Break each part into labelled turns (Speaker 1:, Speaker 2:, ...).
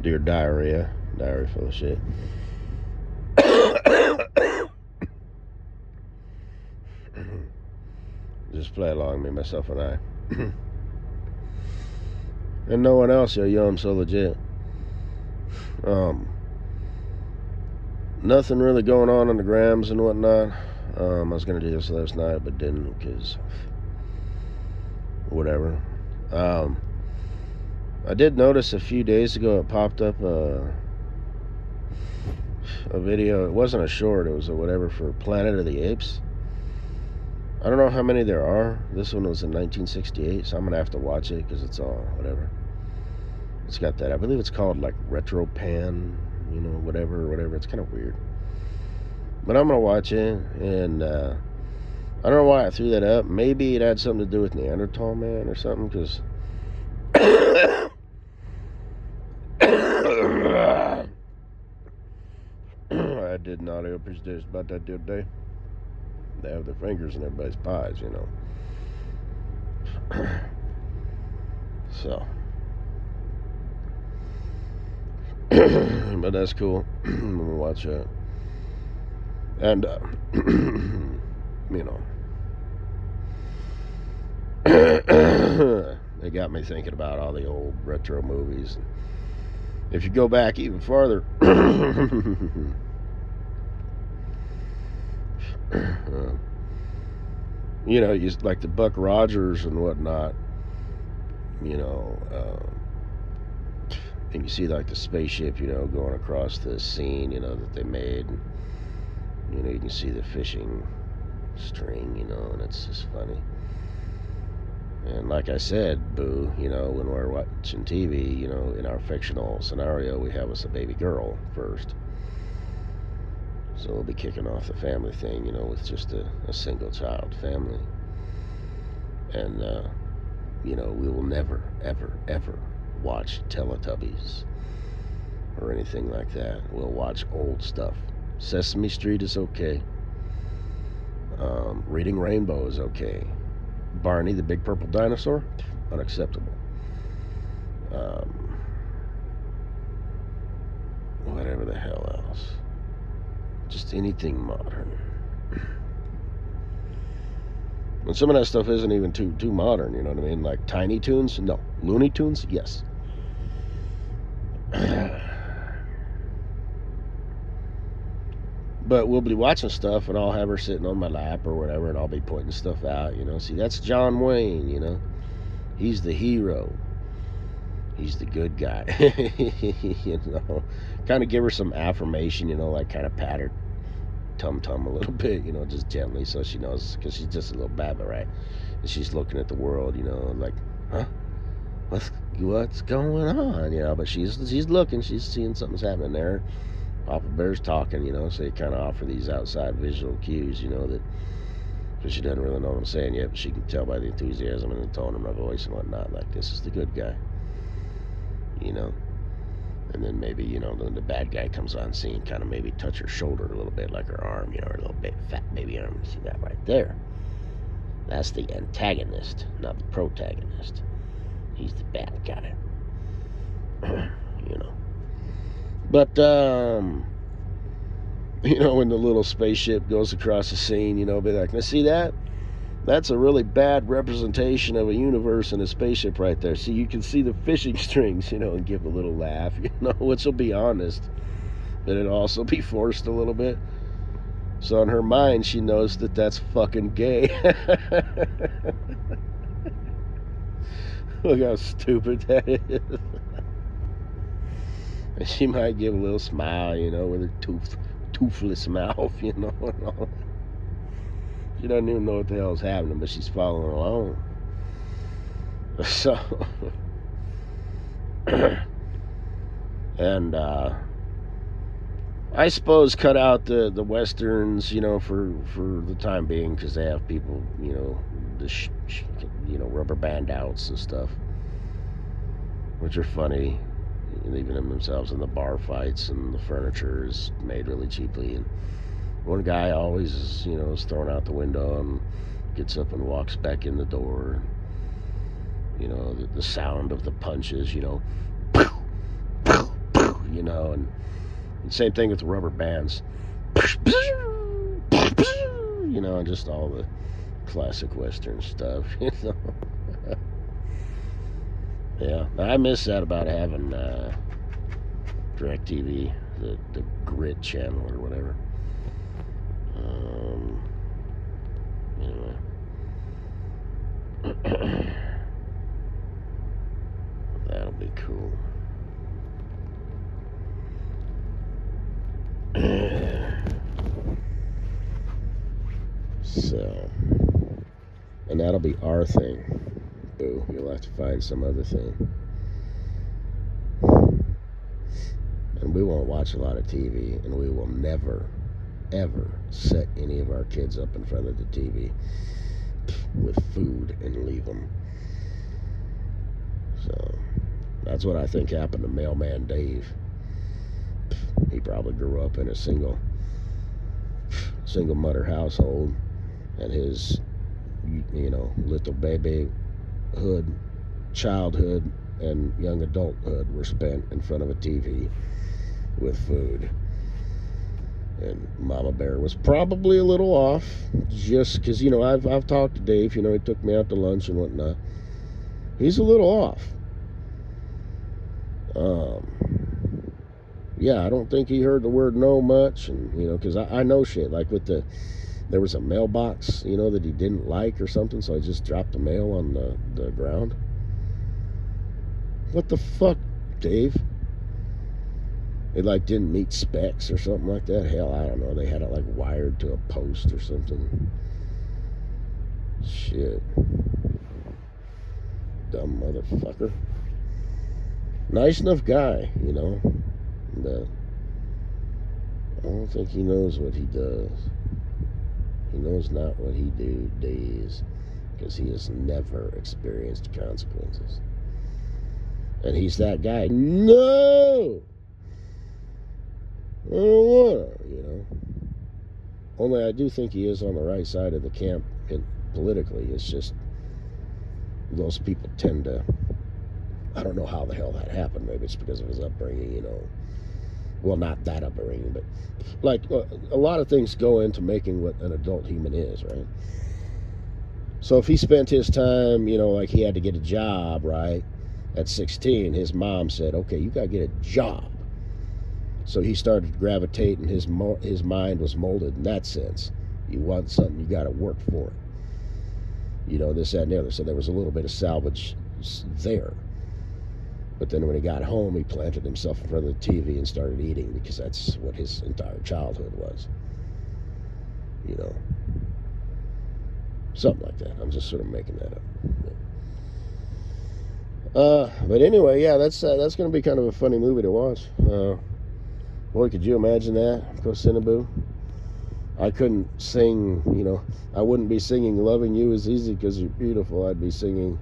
Speaker 1: Dear diarrhea. Diarrhea full of shit. Just play along, me, myself, and I. And no one else, yo, I'm so legit. Nothing really going on the grams and whatnot. I was gonna do this last night, but didn't because whatever. I did notice a few days ago it popped up a video. It wasn't a short. It was a whatever for Planet of the Apes. I don't know how many there are. This one was in 1968, so I'm gonna have to watch it because it's all whatever. It's got that. I believe it's called like Retro Pan, whatever. It's kind of weird. But I'm gonna watch it, and I don't know why I threw that up. Maybe it had something to do with Neanderthal man or something, because I did not appreciate about that the other day. They have their fingers in everybody's pies, So, but that's cool. I'm gonna watch that, and it got me thinking about all the old retro movies. If you go back even farther, you like the Buck Rogers and whatnot, and you see like the spaceship, going across the scene, that they made. And, you can see the fishing string, and it's just funny. And like I said, Boo, when we're watching TV, in our fictional scenario, we have us a baby girl first. So we'll be kicking off the family thing, with just a single child family. And, we will never, ever, ever watch Teletubbies or anything like that. We'll watch old stuff. Sesame Street is okay. Reading Rainbow is okay. Barney the Big Purple Dinosaur, unacceptable. Whatever the hell else. Just anything modern. And some of that stuff isn't even too modern, you know what I mean? Like Tiny Toons? No. Looney Tunes? Yes. But we'll be watching stuff, and I'll have her sitting on my lap or whatever, and I'll be pointing stuff out, See, that's John Wayne, He's the hero. He's the good guy. Kind of give her some affirmation, like kind of pat her tum-tum a little bit, just gently, so she knows, because she's just a little baby, right? And she's looking at the world, like, huh? What's going on, but she's looking, she's seeing something's happening there. Papa Bear's talking, so you kind of offer these outside visual cues, that she doesn't really know what I'm saying yet, but she can tell by the enthusiasm and the tone of my voice and whatnot, like, this is the good guy, and then maybe, when the bad guy comes on scene, kind of maybe touch her shoulder a little bit, like her arm, her little bit fat baby arm. See that right there? That's the antagonist, not the protagonist. He's the bad guy. But, when the little spaceship goes across the scene, be like, now see that? That's a really bad representation of a universe in a spaceship right there. See, you can see the fishing strings, and give a little laugh, which will be honest. But it'll also be forced a little bit. So in her mind, she knows that that's fucking gay. Look how stupid that is. And she might give a little smile, with her toothless mouth, and all. She doesn't even know what the hell is happening, but she's following along. So, and I suppose cut out the westerns, for the time being, because they have people, rubber band outs and stuff, which are funny, leaving themselves in the bar fights, and the furniture is made really cheaply, and one guy always is thrown out the window and gets up and walks back in the door. The sound of the punches, you know, and same thing with the rubber bands. You know, and just all the classic Western stuff, you know. Yeah, I miss that about having DirecTV, the grid channel or whatever. Anyway. That'll be cool. So, and that'll be our thing. Boo, you'll have to find some other thing. And we won't watch a lot of TV, and we will never, ever set any of our kids up in front of the TV with food and leave them. So, that's what I think happened to Mailman Dave. He probably grew up in a single mother household, and his, you know, little babyhood, childhood, and young adulthood were spent in front of a TV with food. And Mama Bear was probably a little off, just because, you know, I've talked to Dave, you know, he took me out to lunch and whatnot. He's a little off. Yeah, I don't think he heard the word no much, and, you know, because I know shit, like with there was a mailbox, you know, that he didn't like or something, so I just dropped the mail on the ground. What the fuck, Dave? It, like, didn't meet specs or something like that. Hell, I don't know. They had it, like, wired to a post or something. Shit. Dumb motherfucker. Nice enough guy, you know. But I don't think he knows what he does. He knows not what he does, because he has never experienced consequences. And he's that guy. No! I don't want to, you know. Only I do think he is on the right side of the camp politically. It's just those people tend to, I don't know how the hell that happened. Maybe it's because of his upbringing, you know. Well, not that upbringing, but like a lot of things go into making what an adult human is, right? So if he spent his time, you know, like he had to get a job, right? At 16, his mom said, okay, you got to get a job. So he started gravitating, his mind was molded in that sense. You want something, you got to work for it. You know, this, that, and the other. So there was a little bit of salvage there. But then when he got home, he planted himself in front of the TV and started eating, because that's what his entire childhood was. You know. Something like that. I'm just sort of making that up. But anyway, yeah, that's going to be kind of a funny movie to watch. Boy, could you imagine that, Kosinaboo? I couldn't sing, you know. I wouldn't be singing Loving You Is Easy Because You're Beautiful. I'd be singing,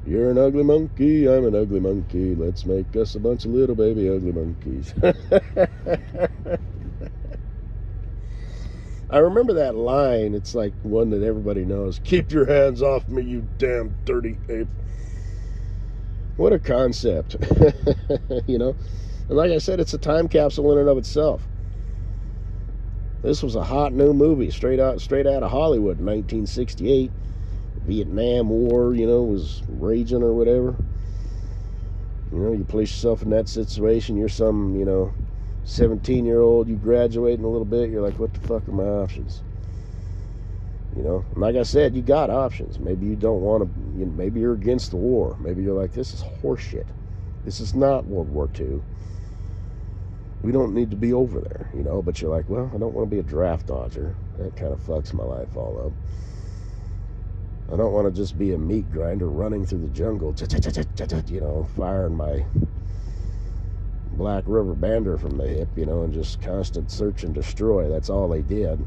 Speaker 1: you're an ugly monkey, I'm an ugly monkey. Let's make us a bunch of little baby ugly monkeys. I remember that line. It's like one that everybody knows. Keep your hands off me, you damn dirty ape. What a concept. You know? And like I said, it's a time capsule in and of itself. This was a hot new movie, straight out of Hollywood in 1968. Vietnam War, you know, was raging or whatever. You know, you place yourself in that situation. You're some, you know, 17-year-old. You graduate in a little bit. You're like, what the fuck are my options? You know, and like I said, you got options. Maybe you don't want to, you know, maybe you're against the war. Maybe you're like, this is horseshit. This is not World War II. We don't need to be over there, you know. But you're like, well, I don't want to be a draft dodger. That kind of fucks my life all up. I don't want to just be a meat grinder running through the jungle, you know, firing my black rubber bander from the hip, you know, and just constant search and destroy. That's all they did.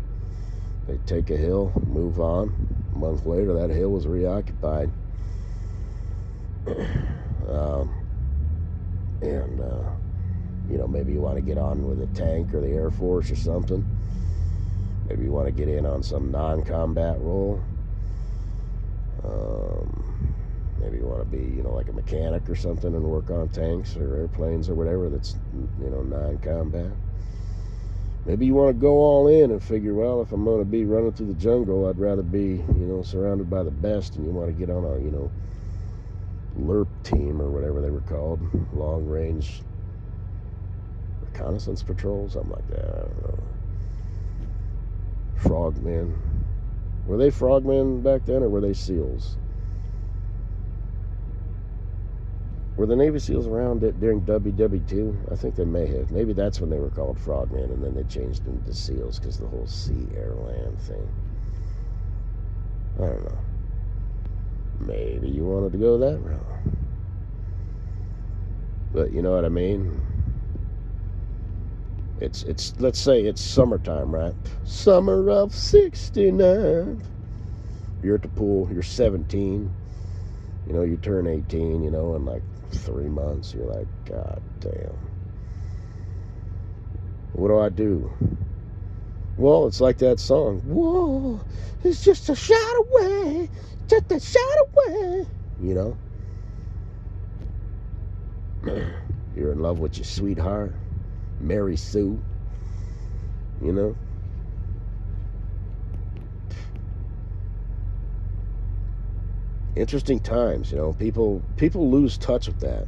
Speaker 1: They'd take a hill, move on. A month later, that hill was reoccupied. You know, maybe you want to get on with a tank or the Air Force or something. Maybe you want to get in on some non-combat role. Maybe you want to be, like a mechanic or something and work on tanks or airplanes or whatever that's, non-combat. Maybe you want to go all in and figure, well, if I'm going to be running through the jungle, I'd rather be, surrounded by the best, and you want to get on a, LRP team or whatever they were called, long-range reconnaissance patrol, something like that. I don't know. Frogmen. Were they frogmen back then, or were they SEALs? Were the Navy SEALs around during WW2? I think they may have. Maybe that's when they were called frogmen, and then they changed them to SEALs because the whole sea, air, land thing. I don't know. Maybe you wanted to go that route. But you know what I mean? It's let's say it's summertime, right? Summer of '69. You're at the pool, you're 17. You turn 18, in like 3 months. You're like, God damn. What do I do? Well, it's like that song. Whoa, it's just a shot away. Just a shot away. You're in love with your sweetheart, Mary Sue. Interesting times, people lose touch with that.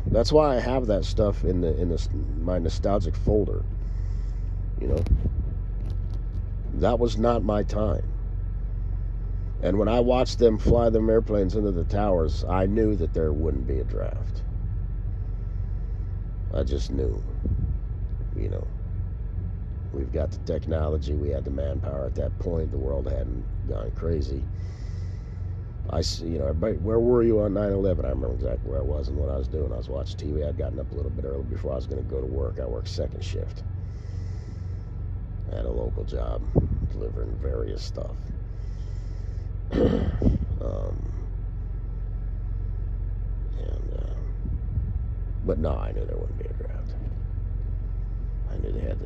Speaker 1: That's why I have that stuff in my nostalgic folder. That was not my time. And when I watched them fly them airplanes into the towers, I knew that there wouldn't be a draft. I just knew. We've got the technology, we had the manpower at that point, the world hadn't gone crazy. Everybody, where were you on 9/11? I remember exactly where I was and what I was doing. I was watching TV. I'd gotten up a little bit early before I was going to go to work. I worked second shift. I had a local job delivering various stuff. But no, I knew there wouldn't be a draft. I knew they had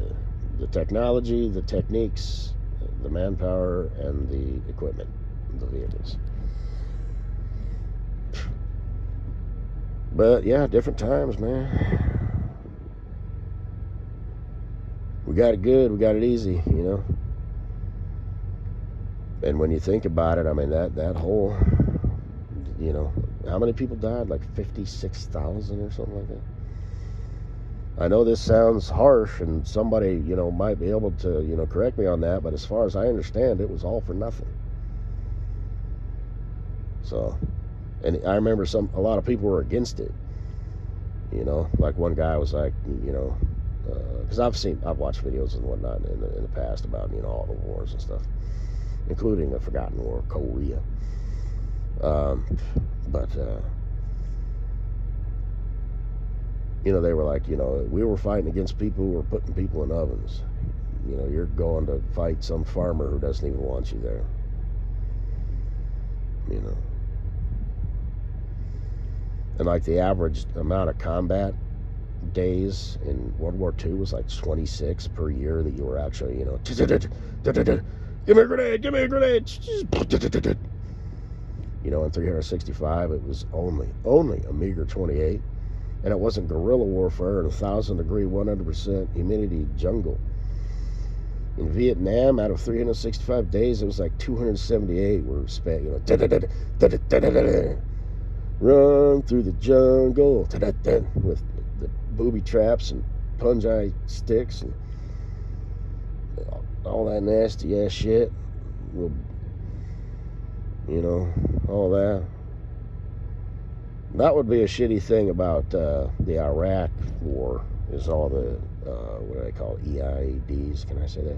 Speaker 1: the technology, the techniques, the manpower, and the equipment, the vehicles. But yeah, different times, man. We got it good, we got it easy, And when you think about it, I mean, that whole, how many people died? Like 56,000 or something like that. I know this sounds harsh, and somebody, might be able to, correct me on that, but as far as I understand, it was all for nothing. So, and I remember a lot of people were against it. Like one guy was like, because I've watched videos and whatnot in the past about, all the wars and stuff, including the Forgotten War, Korea. They were like, we were fighting against people who were putting people in ovens. You're going to fight some farmer who doesn't even want you there. And like the average amount of combat days in World War II was like 26 per year that you were actually, give me a grenade, give me a grenade. In 365, it was only a meager 28. And it wasn't guerrilla warfare in 1,000-degree, 100% humidity jungle. In Vietnam, out of 365 days, it was like 278 were spent, run through the jungle with the booby traps and punji sticks and all that nasty ass shit. All that. That would be a shitty thing about the Iraq war, is all the, what do they call it, EIEDs, can I say that?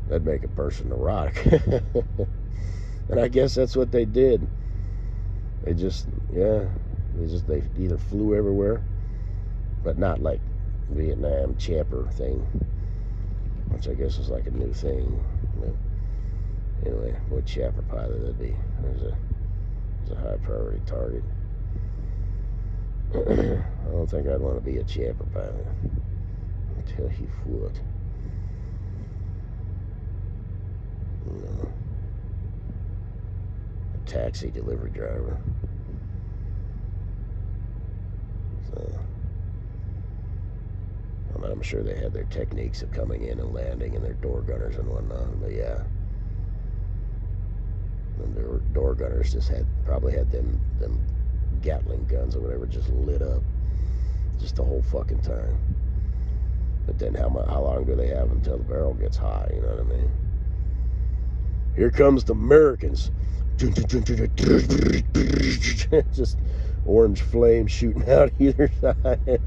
Speaker 1: That'd make a person neurotic. And I guess that's what they did. They either flew everywhere, but not like Vietnam chopper thing, which I guess is like a new thing. But anyway, what chopper pilot that'd be? It's a high priority target. I don't think I'd want to be a chopper pilot. I'll tell you what. taxi delivery driver. So, I mean, I'm sure they had their techniques of coming in and landing and their door gunners and whatnot, but yeah. And their door gunners just probably had them Gatling guns or whatever just lit up just the whole fucking time. But then how long do they have until the barrel gets high, you know what I mean? Here comes the Americans. Just orange flames shooting out either side.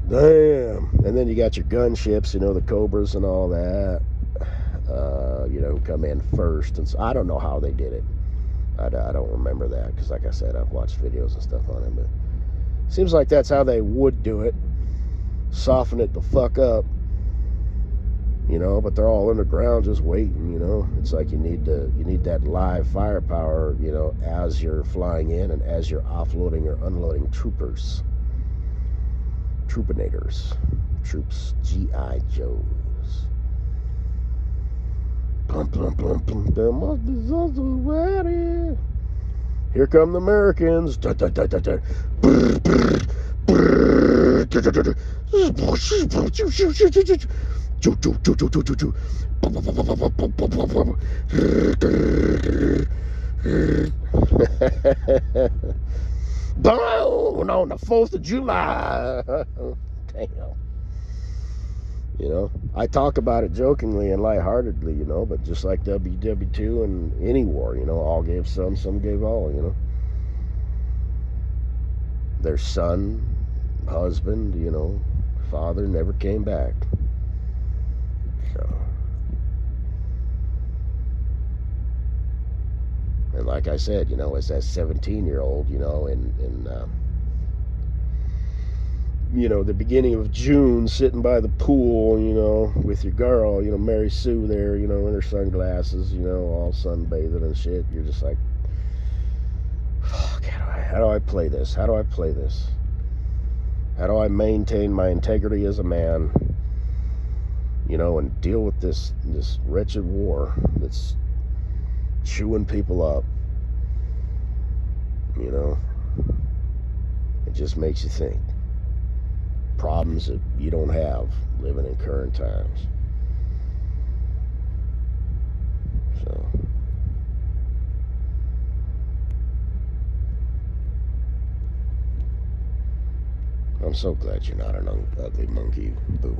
Speaker 1: Damn. And then you got your gunships, you know, the Cobras and all that, you know, who come in first. And so I don't know how they did it. I don't remember that because, like I said, I've watched videos and stuff on it. But it seems like that's how they would do it. Soften it the fuck up. You know, but they're all underground just waiting, you know. It's like you need that live firepower, you know, as you're flying in and as you're offloading or unloading troopers. Troopinators. Troops. G.I. Joes. Plum, plum, plum, plum. There must be something ready. Here come the Americans. Da, da, da, da, da. Brr, brr, brr. Da, da, da, da. Boom! On the 4th of July. Damn. You know, I talk about it jokingly and lightheartedly, you know, but just like WW2 and any war, you know, all gave some gave all, you know. Their son, husband, you know, father never came back. So, and like I said, you know, as that 17-year-old, you know, in you know, the beginning of June, sitting by the pool, you know, with your girl, you know, Mary Sue there, you know, in her sunglasses, you know, all sunbathing and shit. You're just like, fuck, how do I play this? How do I play this? How do I maintain my integrity as a man, you know, and deal with this wretched war that's chewing people up, you know? It just makes you think. Problems that you don't have living in current times. So, I'm so glad you're not an ugly monkey, boo.